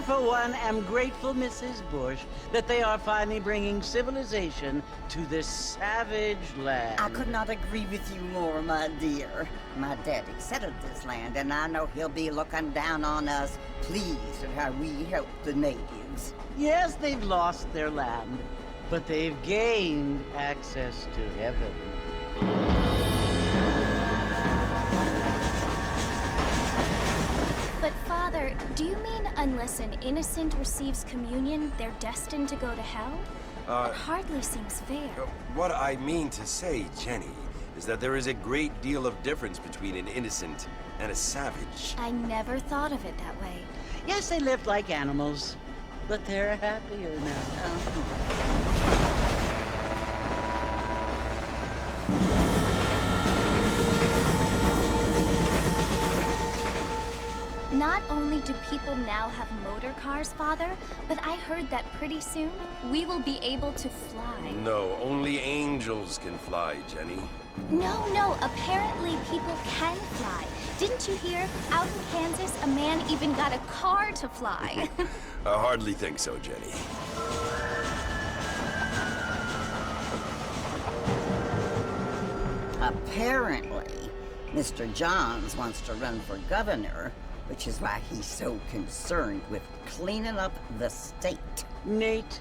for one, am grateful, Mrs. Bush, that they are finally bringing civilization to this savage land. I could not agree with you more, my dear. My daddy settled this land, and I know he'll be looking down on us, pleased at how we help the natives. Yes, they've lost their land, but they've gained access to heaven. But Father, do you mean unless an innocent receives communion, they're destined to go to hell? It hardly seems fair. What I mean to say, Jenny, is that there is a great deal of difference between an innocent and a savage. I never thought of it that way. Yes, they lived like animals, but they're happier now. Not only do people now have motor cars, Father, but I heard that pretty soon we will be able to fly. No, only angels can fly, Jenny. No, apparently people can fly. Didn't you hear? Out in Kansas, a man even got a car to fly. I hardly think so, Jenny. Apparently, Mr. Johns wants to run for governor, which is why he's so concerned with cleaning up the state. Nate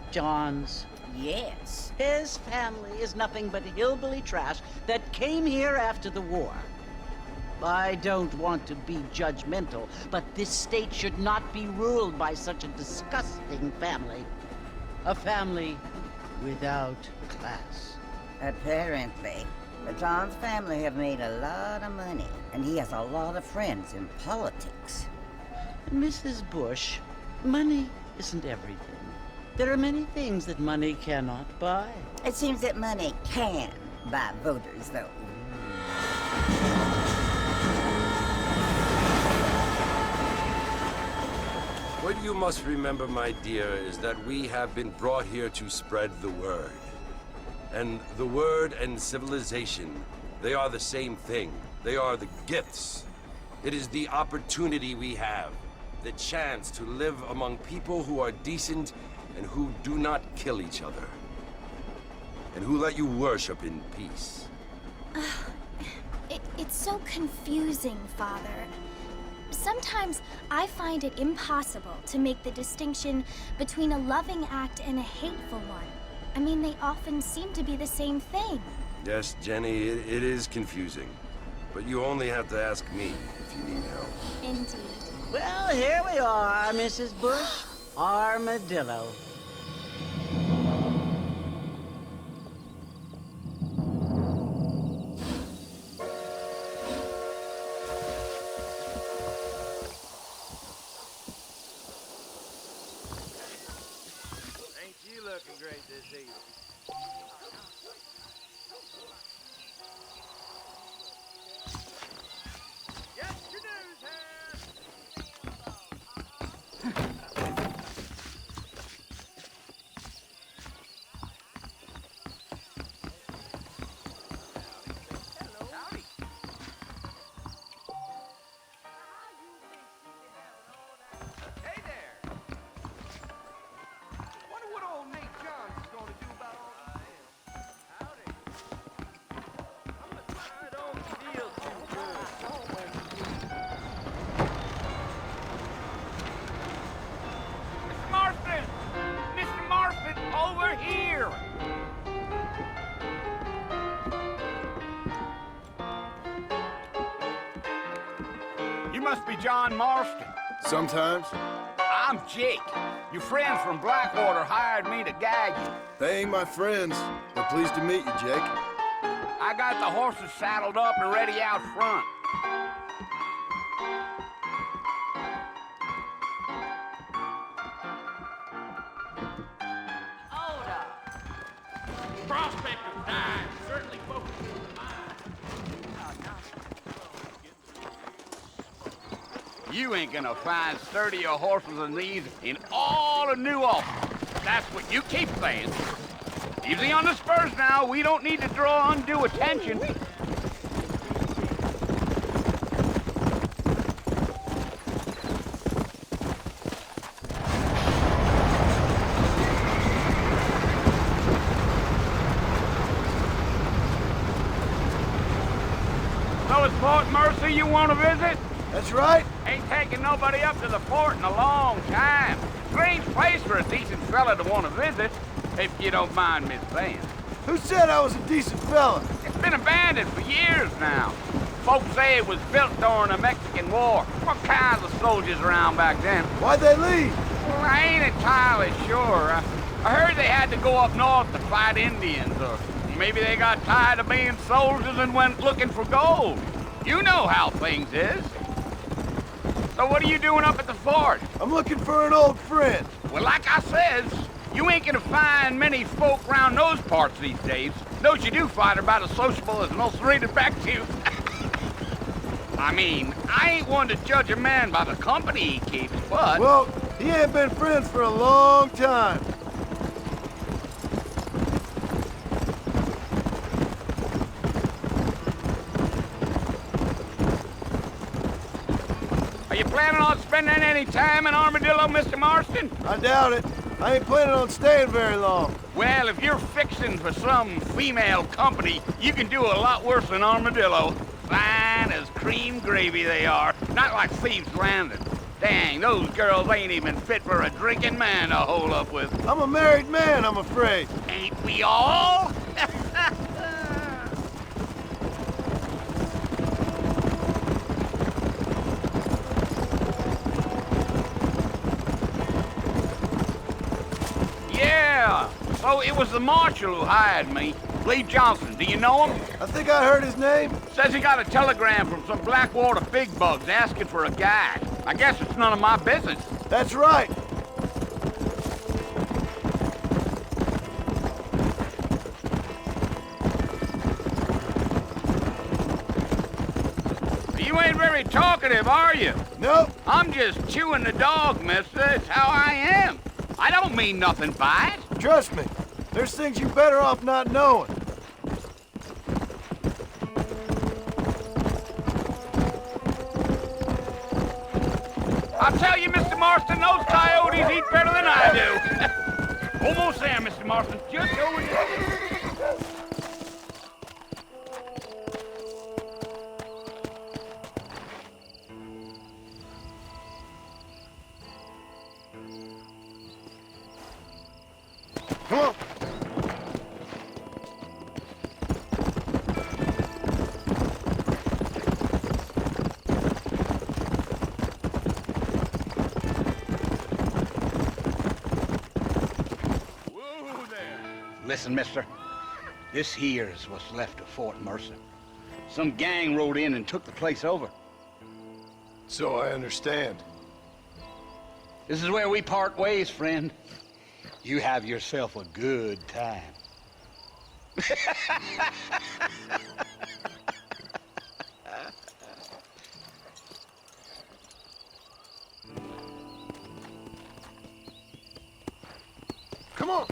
Johns. Yes. His family is nothing but hillbilly trash that came here after the war. I don't want to be judgmental, but this state should not be ruled by such a disgusting family. A family without class. Apparently. The Johns family have made a lot of money, and he has a lot of friends in politics. Mrs. Bush, money isn't everything. There are many things that money cannot buy. It seems that money can buy voters, though. What you must remember, my dear, is that we have been brought here to spread the word. And the word and civilization, they are the same thing. They are the gifts. It is the opportunity we have, the chance to live among people who are decent and who do not kill each other, and who let you worship in peace. It's so confusing, Father. Sometimes I find it impossible to make the distinction between a loving act and a hateful one. I mean, they often seem to be the same thing. Yes, Jenny, it is confusing. But you only have to ask me if you need help. Indeed. Well, here we are, Mrs. Bush. Armadillo. Ain't you looking great this evening? Get your news here! Howdy. Hey there! Wonder what old Nate Johns is gonna do about all this. Howdy. I don't feel too good. Mr. Marston! Mr. Marston, over here! You must be John Marston. Sometimes. I'm Jake. Your friends from Blackwater hired me to guide you. They ain't my friends, but pleased to meet you, Jake. I got the horses saddled up and ready out front. Hold up. Prospect of time certainly focuses the mind. You ain't gonna find sturdier horses than these in all of New Ulster. That's what you keep saying. Easy on the spurs now. We don't need to draw undue attention. tell us Fort Mercer you want to visit? That's right. Ain't taking nobody up to the fort in a long time. Strange place for a decent fella to want to visit, if you don't mind me saying. Who said I was a decent fella? It's been abandoned for years now. Folks say it was built during the Mexican War. What kinds of soldiers around back then? Why'd they leave? Well, I ain't entirely sure. I heard they had to go up north to fight Indians, or maybe they got tired of being soldiers and went looking for gold. You know how things is. So what are you doing up at the fort? I'm looking for an old friend. Well, like I says, you ain't gonna find many folk around those parts these days. Those you do find are about as sociable as an ulcerated back tooth. I mean, I ain't one to judge a man by the company he keeps, but... Well, he ain't been friends for a long time. Are you planning on spending any time in Armadillo, Mr. Marston? I doubt it. I ain't planning on staying very long. Well, if you're fixing for some female company, you can do a lot worse than Armadillo. Fine as cream gravy they are, not like Thieves' Landing. Dang, those girls ain't even fit for a drinking man to hole up with. I'm a married man, I'm afraid. Ain't we all? Yeah, so it was the marshal who hired me. Lee Johnson, do you know him? I think I heard his name. Says he got a telegram from some Blackwater big bugs asking for a guy. I guess it's none of my business. That's right. You ain't very talkative, are you? Nope. I'm just chewing the dog, mister. It's how I am. I don't mean nothing by it. Trust me. There's things you're better off not knowing. I'll tell you, Mr. Marston, those coyotes eat better than I do. Almost there, Mr. Marston. Just over there. Come on. Whoa there. Listen, mister. This here is what's left of Fort Mercer. Some gang rode in and took the place over. So I understand. This is where we part ways, friend. You have yourself a good time. Come on.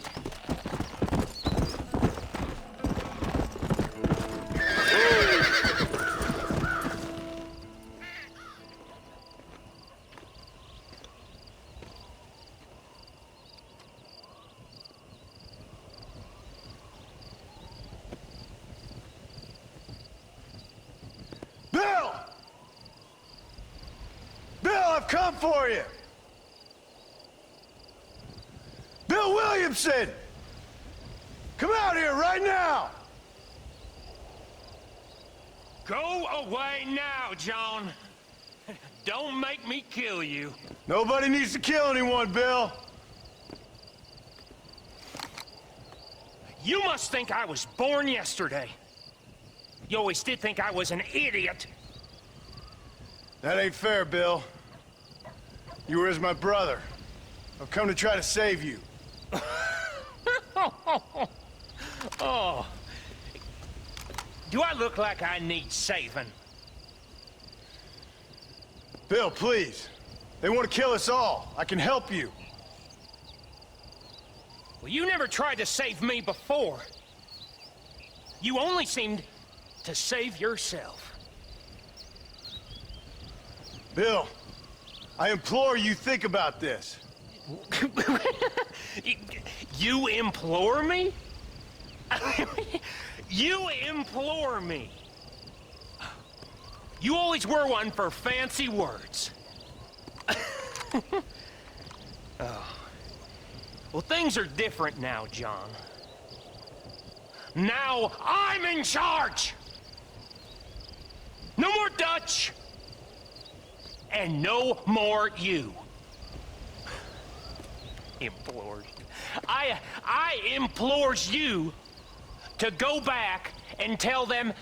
Bill! Bill, I've come for you! Bill Williamson! Come out here right now! Go away now, John. Don't make me kill you. Nobody needs to kill anyone, Bill. You must think I was born yesterday. You always did think I was an idiot. That ain't fair, Bill. You were as my brother. I've come to try to save you. Oh. Do I look like I need saving? Bill, please. They want to kill us all. I can help you. Well, you never tried to save me before. You only seemed to save yourself. Bill, I implore you think about this. You implore me? You implore me? You always were one for fancy words. Oh. Well, things are different now, John. Now I'm in charge! No more Dutch! And no more you. Implores. I implores you to go back and tell them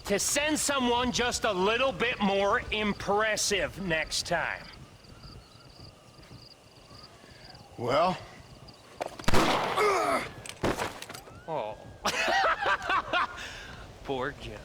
to send someone just a little bit more impressive next time. Well? Oh. Poor John.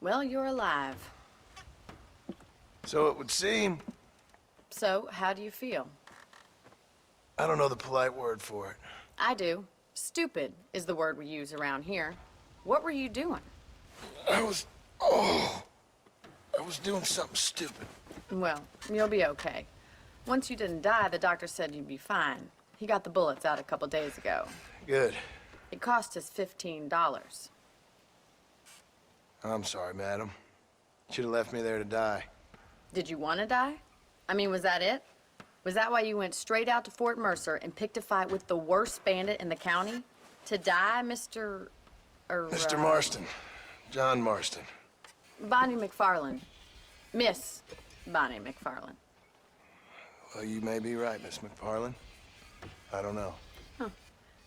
Well, you're alive. So it would seem. So, how do you feel? I don't know the polite word for it. I do. Stupid is the word we use around here. What were you doing? I was doing something stupid. Well, you'll be okay. Once you didn't die, the doctor said you'd be fine. He got the bullets out a couple days ago. Good. It cost us $15. I'm sorry, madam. Should have left me there to die. Did you want to die? I mean, was that it? Was that why you went straight out to Fort Mercer and picked a fight with the worst bandit in the county? To die, Mr. Mr. Marston. John Marston. Bonnie McFarland. Miss Bonnie McFarland. Well, you may be right, Miss McFarland. I don't know. Huh.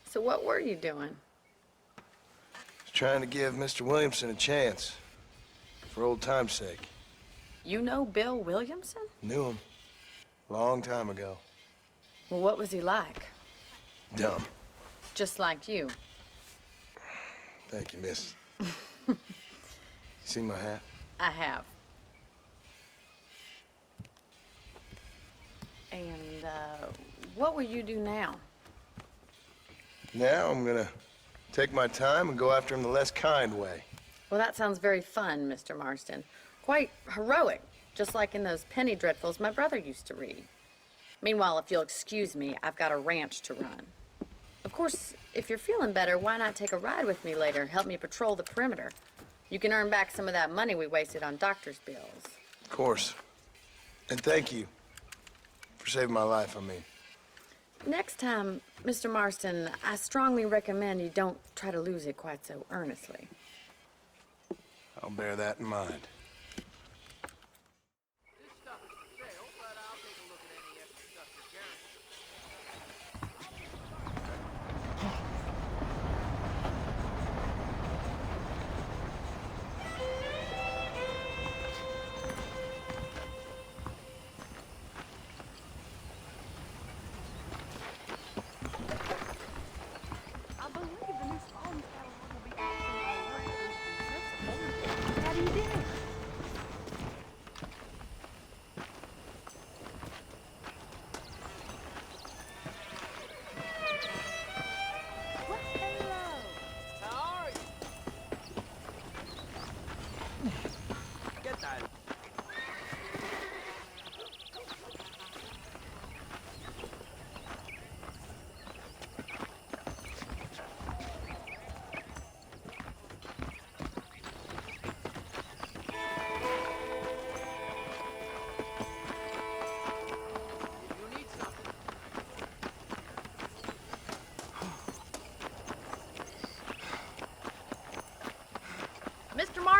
So what were you doing? Trying to give Mr. Williamson a chance. For old time's sake. You know Bill Williamson? Knew him. Long time ago. Well, what was he like? Dumb. Just like you. Thank you, miss. You see my hat? I have. And, what will you do now? Now I'm gonna take my time and go after him the less kind way. Well, that sounds very fun, Mr. Marston. Quite heroic, just like in those penny dreadfuls my brother used to read. Meanwhile, if you'll excuse me, I've got a ranch to run. Of course, if you're feeling better, why not take a ride with me later? Help me patrol the perimeter. You can earn back some of that money we wasted on doctor's bills. Of course. And thank you for saving my life, I mean. Next time, Mr. Marston, I strongly recommend you don't try to lose it quite so earnestly. I'll bear that in mind.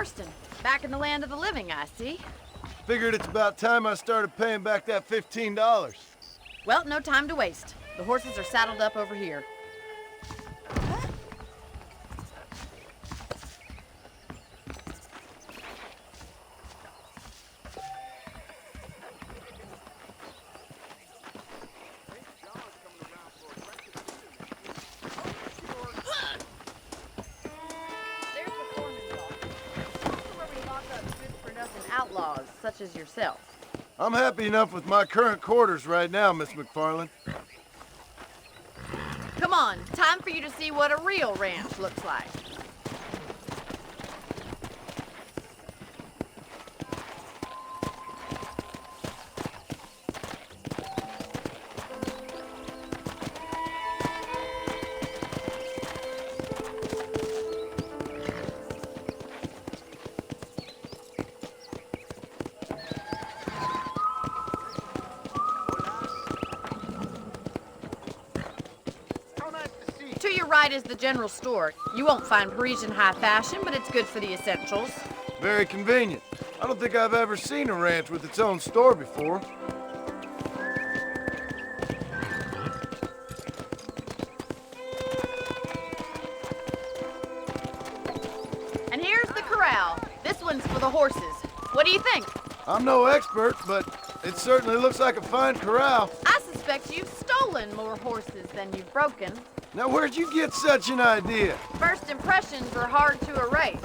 Marston, back in the land of the living, I see. Figured it's about time I started paying back that $15. Well, no time to waste. The horses are saddled up over here. Outlaws, such as yourself. I'm happy enough with my current quarters right now, Miss McFarland. Come on, time for you to see what a real ranch looks like. To your right is the general store. You won't find Parisian high fashion, but it's good for the essentials. Very convenient. I don't think I've ever seen a ranch with its own store before. And here's the corral. This one's for the horses. What do you think? I'm no expert, but it certainly looks like a fine corral. I suspect you've stolen more horses than you've broken. Now, where'd you get such an idea? First impressions are hard to erase.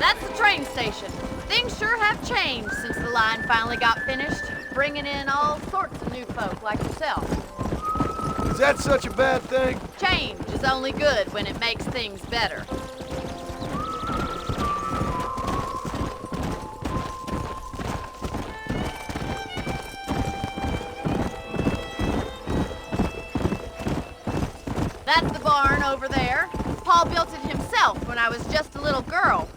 That's the train station. Things sure have changed since the line finally got finished, bringing in all sorts of new folk like yourself. Is that such a bad thing? Change is only good when it makes things better. That's the barn over there. Paul built it himself when I was just a little girl.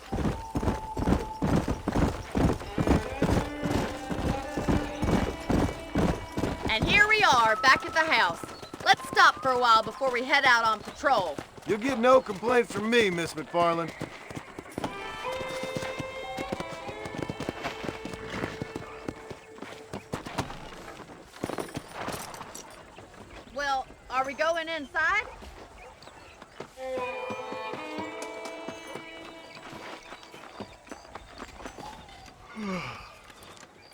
And here we are, back at the house. Let's stop for a while before we head out on patrol. You'll get no complaints from me, Miss McFarland. Well, are we going inside?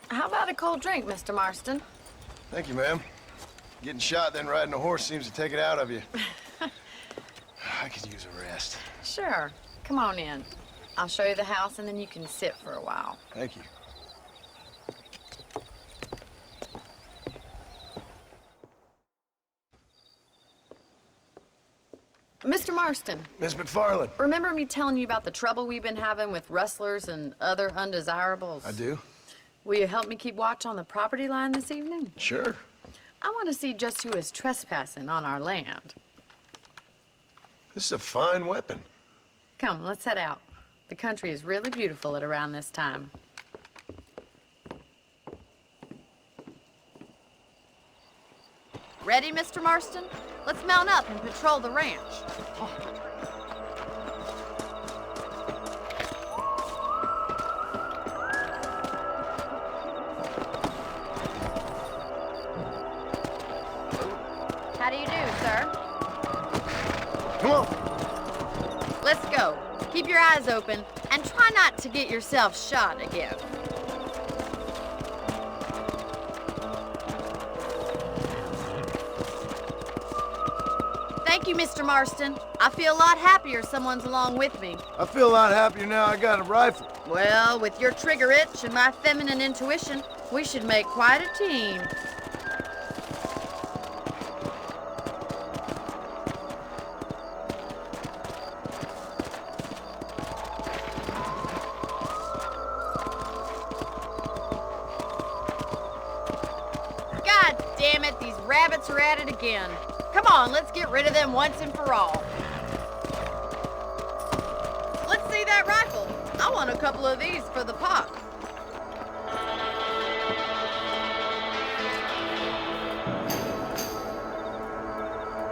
How about a cold drink, Mr. Marston? Thank you, ma'am. Getting shot, then riding a horse seems to take it out of you. I could use a rest. Sure. Come on in. I'll show you the house, and then you can sit for a while. Thank you. Mr. Marston, Miss McFarland. remember me telling you about the trouble we've been having with rustlers and other undesirables? I do? Will you help me keep watch on the property line this evening? Sure. I want to see just who is trespassing on our land. This is a fine weapon. Come, let's head out. The country is really beautiful at around this time. Ready, Mr. Marston? Let's mount up and patrol the ranch. How do you do, sir? Come on. Let's go. Keep your eyes open and try not to get yourself shot again. Thank you, Mr. Marston. I feel a lot happier someone's along with me. I feel a lot happier now I got a rifle. Well, with your trigger itch and my feminine intuition, we should make quite a team. God damn it, these rabbits are at it again. Come on, let's get rid of them once and for all. Let's see that rifle. I want a couple of these for the pot.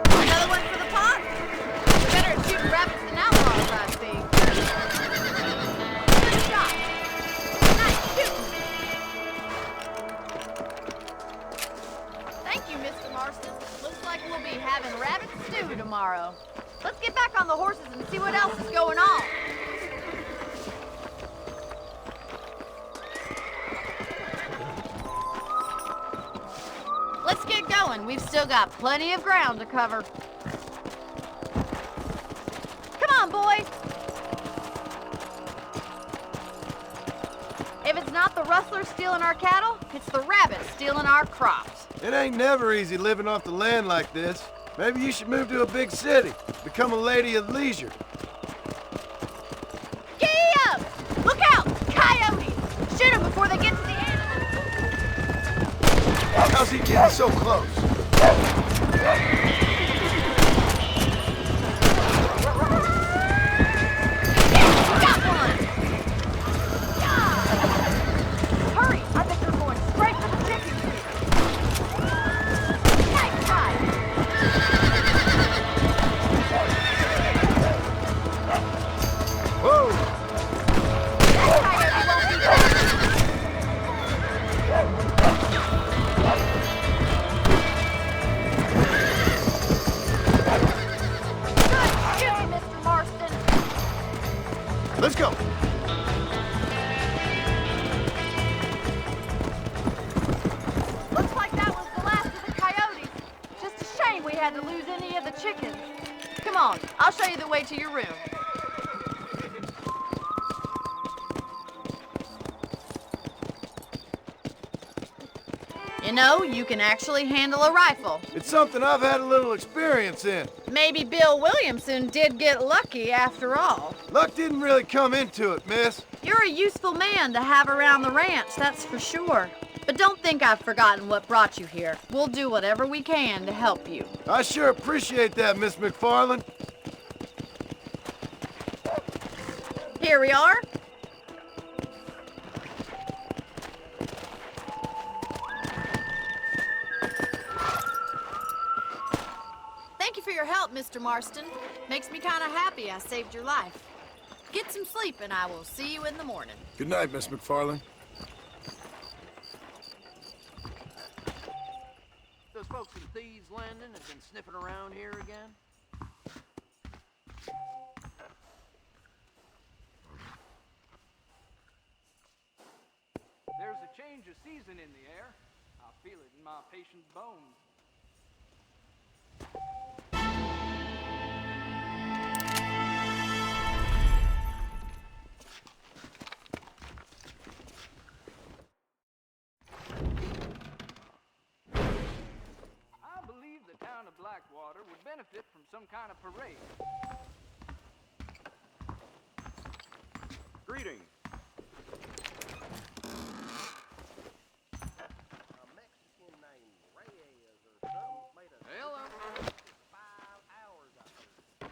Another one for the pot? Thank you, Mr. Marston. Looks like we'll be having rabbit stew tomorrow. Let's get back on the horses and see what else is going on. Let's get going. We've still got plenty of ground to cover. Come on, boys. If it's not the rustlers stealing our cattle, it's the rabbits stealing our crops. It ain't never easy living off the land like this. Maybe you should move to a big city, become a lady of leisure. Giddy up! Look out! Coyotes! Shoot them before they get to the animals! How's he getting so close? Got one! Hurry! I think they're going straight for the chicken coop. Nice try! Whoa! That coyote won't be back! Good shooting, Mr. Marston! Let's go! Looks like that was the last of the coyotes. Just a shame we had to lose any of the chickens. Come on, I'll show you the way to your room. You know, you can actually handle a rifle. It's something I've had a little experience in. Maybe Bill Williamson did get lucky after all. Luck didn't really come into it, miss. You're a useful man to have around the ranch, that's for sure. But don't think I've forgotten what brought you here. We'll do whatever we can to help you. I sure appreciate that, Miss McFarland. Here we are. Thank you for your help, Mr. Marston. Makes me kind of happy I saved your life. Get some sleep and I will see you in the morning. Good night, Miss McFarland. Those folks in Thieves Landing have been sniffing around here again? There's a change of season in the air. I feel it in my patient's bones. I believe the town of Blackwater would benefit from some kind of parade. Greetings. Hello. 5 hours, I heard.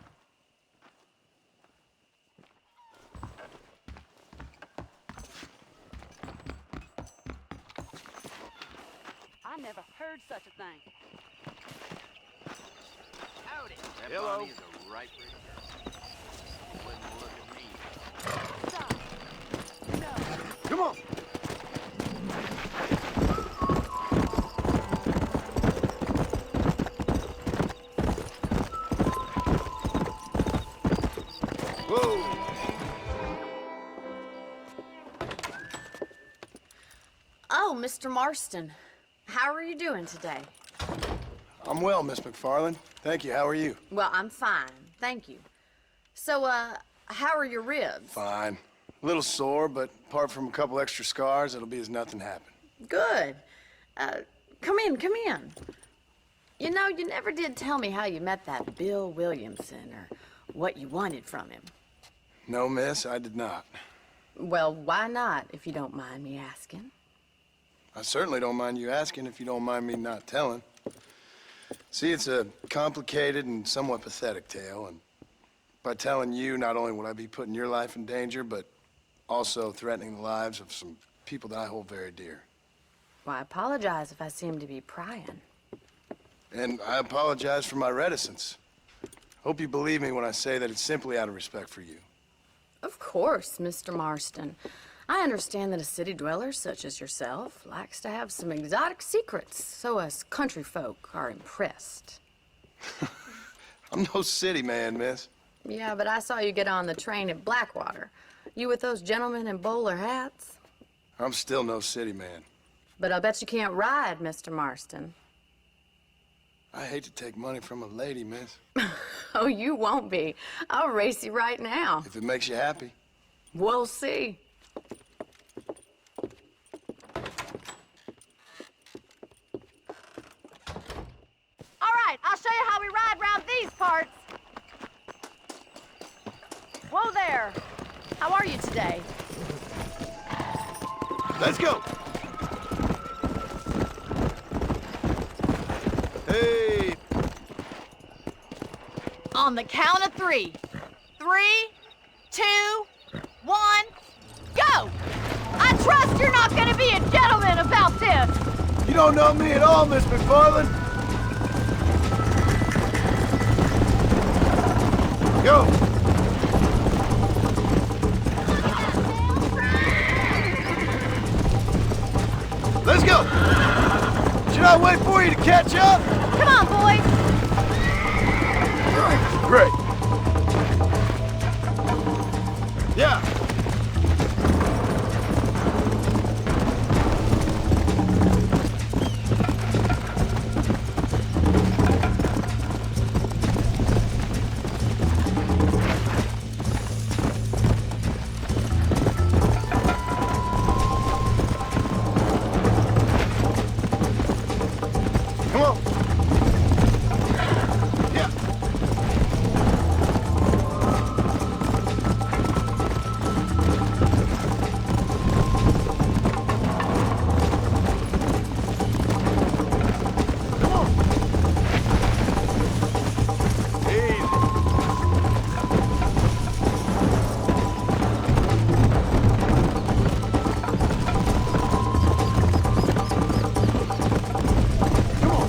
I never heard such a thing. Howdy. That Hello. Bonnie's a right pretty girl. Wouldn't look at me. Stop. No. Come on! Whoa! Oh, Mr. Marston. How are you doing today? I'm well, Miss McFarland. Thank you. How are you? Well, I'm fine. Thank you. So, how are your ribs? Fine. A little sore, but apart from a couple extra scars, it'll be as nothing happened. Good. Come in, come in. You know, you never did tell me how you met that Bill Williamson or what you wanted from him. No, miss, I did not. Well, why not, if you don't mind me asking? I certainly don't mind you asking if you don't mind me not telling. See, it's a complicated and somewhat pathetic tale, and by telling you, not only would I be putting your life in danger, but also threatening the lives of some people that I hold very dear. Well, I apologize if I seem to be prying. And I apologize for my reticence. Hope you believe me when I say that it's simply out of respect for you. Of course, Mr. Marston. I understand that a city dweller such as yourself likes to have some exotic secrets, so us country folk are impressed. I'm no city man, miss. Yeah, but I saw you get on the train at Blackwater. You with those gentlemen in bowler hats? I'm still no city man. But I bet you can't ride, Mr. Marston. I hate to take money from a lady, miss. Oh, you won't be. I'll race you right now. If it makes you happy. We'll see. All right, I'll show you how we ride around these parts. Whoa there. How are you today? Let's go. Hey. On the count of 3. 3, 2, 1, go! I trust you're not gonna be a gentleman about this. You don't know me at all, Miss McFarland. Go. Let's go. Should I wait for you to catch up? Come on, boys. Great. Yeah. Come on. Yeah. Come on. Easy. Come on.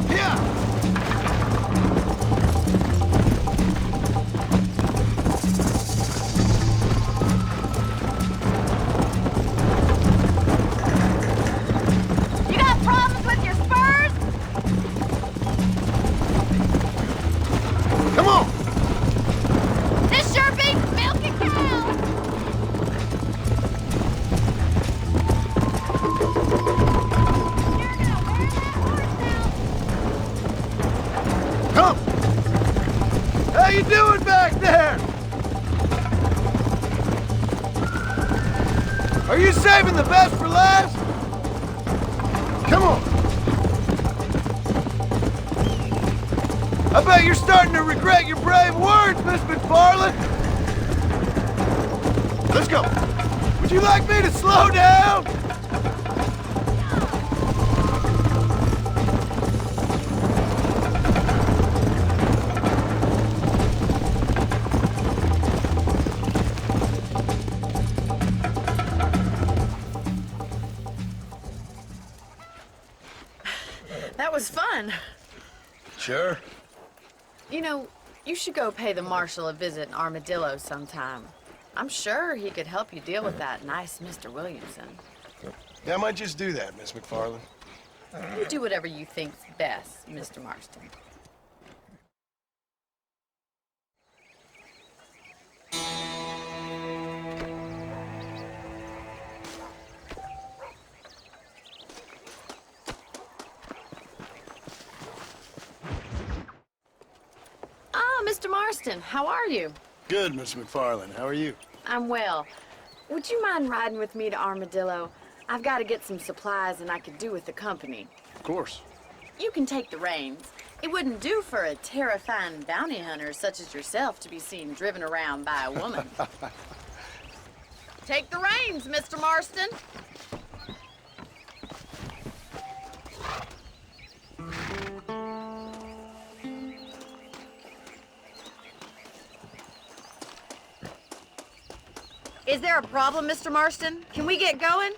Yeah. You got problems with your spurs? Come on. This sure beats milking cows. You're gonna wear that horse out. Come. How you doing back there? Are you saving the best for last? Come on. I bet you're starting to regret your brave words, Miss McFarland. Let's go. Would you like me to slow down? That was fun. Sure. You know, you should go pay the marshal a visit in Armadillo sometime. I'm sure he could help you deal with that nice Mr. Williamson. Yeah, I might just do that, Miss McFarland. You do whatever you think's best, Mr. Marston. Ah, Mr. Marston, how are you? Good, Miss McFarland. How are you? I'm well. Would you mind riding with me to Armadillo? I've got to get some supplies and I could do with the company. Of course. You can take the reins. It wouldn't do for a terrifying bounty hunter such as yourself to be seen driven around by a woman. Take the reins, Mr. Marston. Is there a problem, Mr. Marston? Can we get going?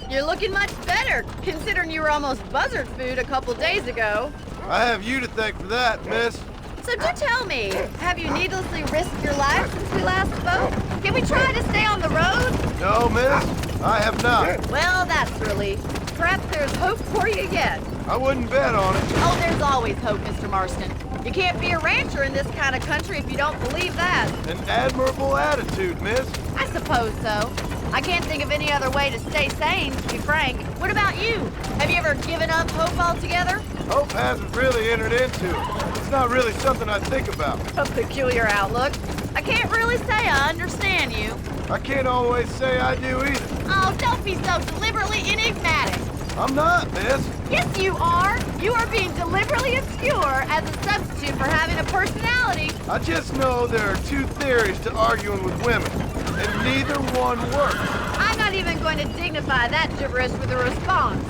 You're looking much better, considering you were almost buzzard food a couple days ago. I have you to thank for that, miss. So do tell me, have you needlessly risked your life since we last spoke? Can we try to stay on the road? No, miss, I have not. Well, that's relief. Perhaps there's hope for you yet. I wouldn't bet on it. Oh, there's always hope, Mr. Marston. You can't be a rancher in this kind of country if you don't believe that. An admirable attitude, miss. I suppose so. I can't think of any other way to stay sane, to be frank. What about you? Have you ever given up hope altogether? Hope hasn't really entered into it. It's not really something I think about. A peculiar outlook. I can't really say I understand you. I can't always say I do either. Oh, don't be so deliberately enigmatic. I'm not, miss. Yes, you are. You are being deliberately obscure as a substitute for having a personality. I just know there are two theories to arguing with women, and neither one works. I'm not even going to dignify that gibberish with a response.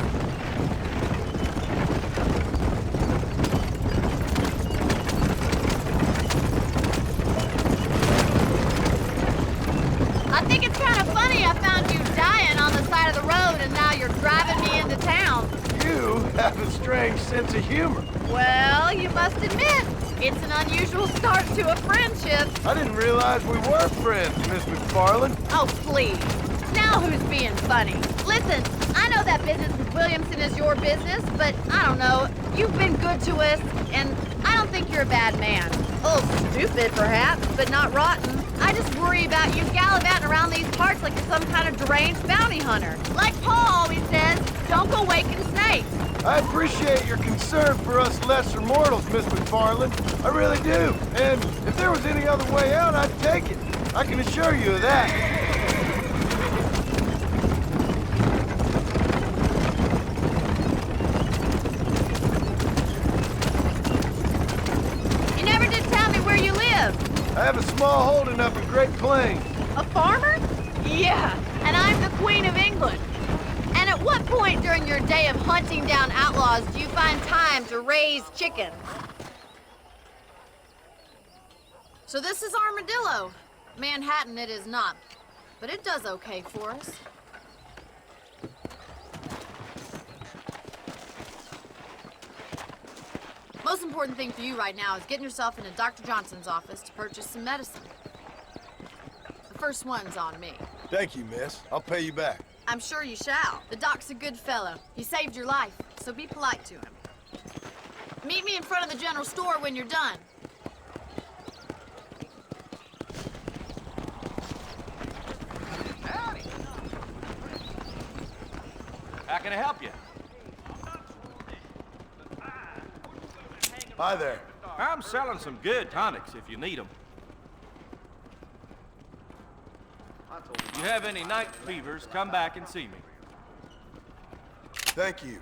I think it's kind of funny I found you dying on the side of the road and now you're driving me into town. You have a strange sense of humor. Well, you must admit, it's an unusual start to a friendship. I didn't realize we were friends, Miss McFarland. Oh, please. Now who's being funny? Listen, I know that business with Williamson is your business, but I don't know. You've been good to us, and I don't think you're a bad man. A little stupid, perhaps, but not rotten. I just worry about you gallivanting around these parts like you're some kind of deranged bounty hunter. Like Paul always says, don't go waking snakes. I appreciate your concern for us lesser mortals, Miss McFarland. I really do. And if there was any other way out, I'd take it. I can assure you of that. You never did tell me where you live. I have a small holding up in Great Plains. A farmer? Yeah, and I'm the Queen of England. And at what point during your day of hunting down outlaws do you find time to raise chickens? So this is Armadillo. Manhattan it is not, but it does okay for us. Most important thing for you right now is getting yourself into Dr. Johnson's office to purchase some medicine. The first one's on me. Thank you, miss. I'll pay you back. I'm sure you shall. The doc's a good fellow. He saved your life, so be polite to him. Meet me in front of the general store when you're done. Howdy. How can I help you? Hi there. I'm selling some good tonics if you need them. If you have any night fevers, come back and see me. Thank you.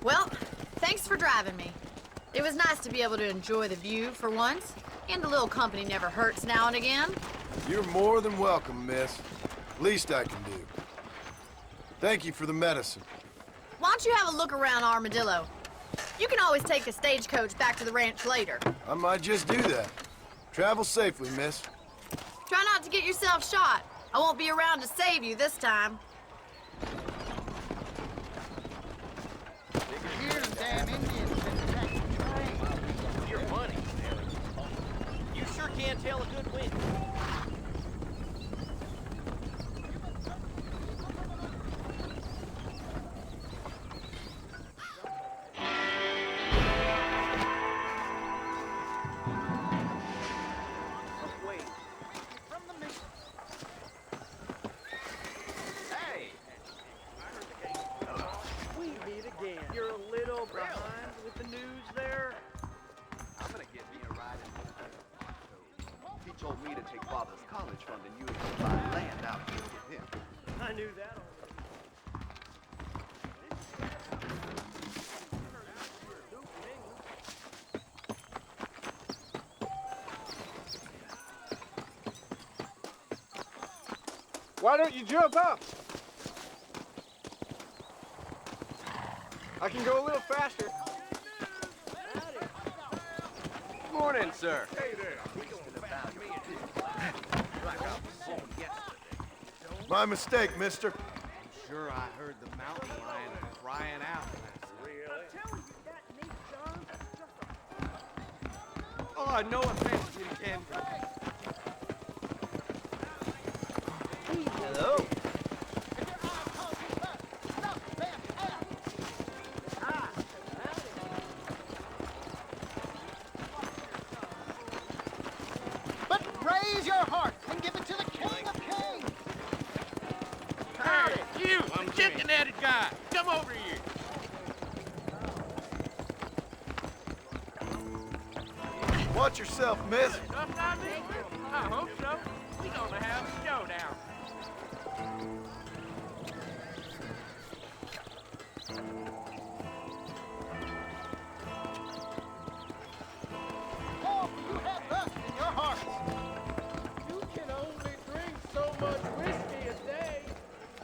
Well, thanks for driving me. It was nice to be able to enjoy the view for once, and a little company never hurts now and again. You're more than welcome, miss. Least I can do. Thank you for the medicine. Why don't you have a look around Armadillo? You can always take a stagecoach back to the ranch later. I might just do that. Travel safely, miss. Try not to get yourself shot. I won't be around to save you this time. Your money. You sure can't tell a good wind. You're a little behind with the news there. I'm gonna get me a ride in. He told me to take Father's college fund and use it to buy land out here with him. I knew that already. Why don't you jump up? I can go a little faster. Morning, sir. My mistake, mister. Sure, I heard the mountain lion crying out last night. Oh, no offense, Jim Camden. Hello. But raise your heart and give it to the King of Kings. Howdy, you, the chicken-headed guy. Come over here. Watch yourself, miss. Something I missed? I hope so. We gonna have a showdown. All you have lust in your hearts. You can only drink so much whiskey a day.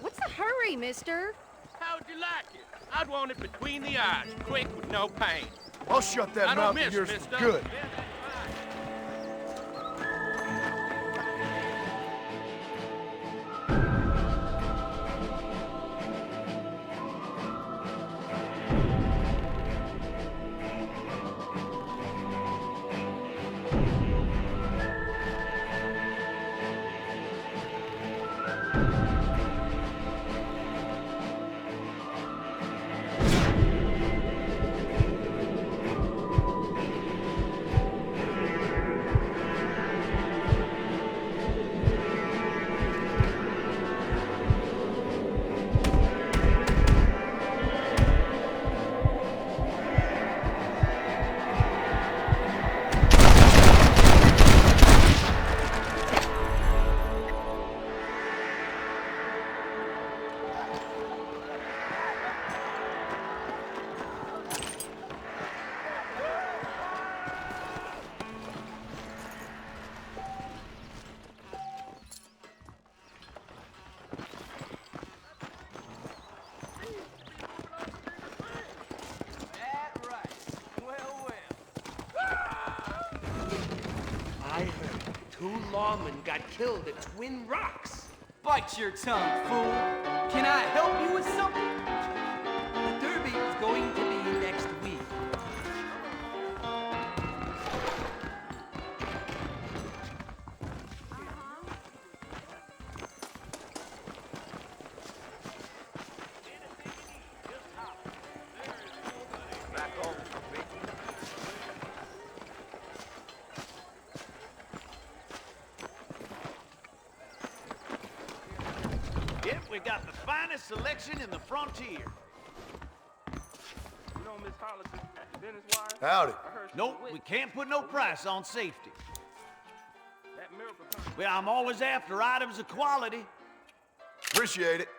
What's the hurry, mister? How'd you like it? I'd want it between the eyes, quick with no pain. I'll shut that I don't mouth miss, of yours mister. for good. Yeah, that's fine. I heard 2 lawmen got killed at Twin Rocks. Bite your tongue, fool. Can I help you with something? The Derby is going to be next week. Yep, we got the finest selection in the frontier. You know Miss Hollis's Dennis Wire? Howdy. Nope, we can't put no price on safety. That miracle company. Well, I'm always after items of quality. Appreciate it.